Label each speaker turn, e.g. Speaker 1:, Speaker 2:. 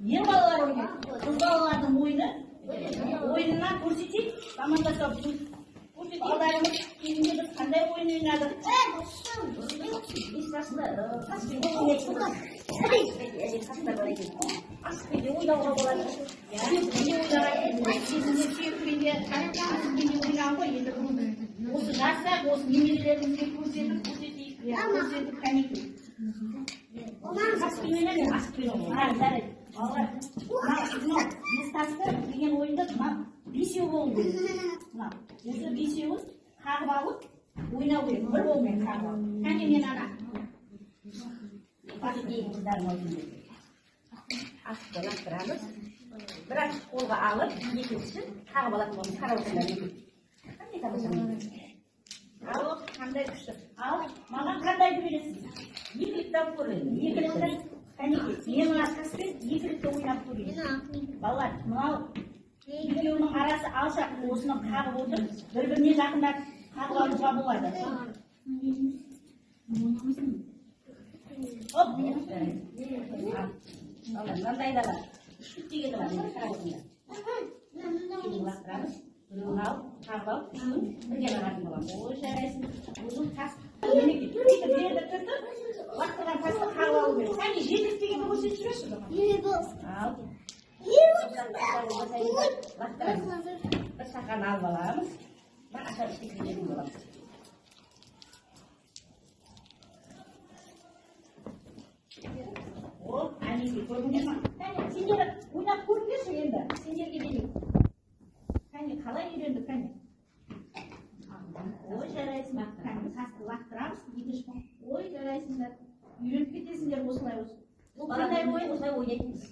Speaker 1: Ер балалар ойнайды. Қыз балалардың ойынынан көрсетейік. Командасы балаларымыз кезінде біз қандай ойын ойнадық? Аспенде ойнауға болады. Кезінде сүйекпенде ойнаған ғой. Енді осы жасақ, осы немерелерімізге көрсетейік. Көрсетіп кәнекей. Аспенмен аспен ойнайды. Естасты деген ойында бесеу болу керек. Осы бесеуін қағып алып, ойнау керек. Бір болмен қағып алып. Кәне мен ана. Асықты лақтырамыз. Бірақ қолға алып, екіншісін қағып алатын болмыз. Қараусындар екінші. Қандай табысамыз? Ал, қандай күшті. Ал, маған қандайды бересіз? Екілікті алып көрейін. Екілікті. Кәнекей, мен мына таспен екілікті ойнап көрейін. Балалар, мынау екеуінің арасы алшақ, осыны қағып отыр, бір-біріне жақындап қағып алуға болады. Оп! Мынандай да бар. Үштік дегені бар, қарауысында. Кейін лақтырамыз, біреуін алып, қағып алып, үшеуін бірге бағатын боламыз. Ой, жарайсың, өзің тас. Лақтырған тасты қағып алу керек. Сәне жетік дегенді көрсетіп жүресіз оған. Ал. Лақтырамыз. Бір стақан алып аламыз. Бір аша үштік беретін боламыз. Ол, әнеге көріңдер ма? Кәне, сендер ойнап көріңдерші енді. Сендерге берейік. Кәне, қалай үйрендік, кәне? Ой, жарайсың. Кәне, тасты лақтырамыз. Ой, жарайсыңдар. Үйреніп кетесіңдер осылай осы. Бұл қандай ойын? Осылай ойнайтынбыз.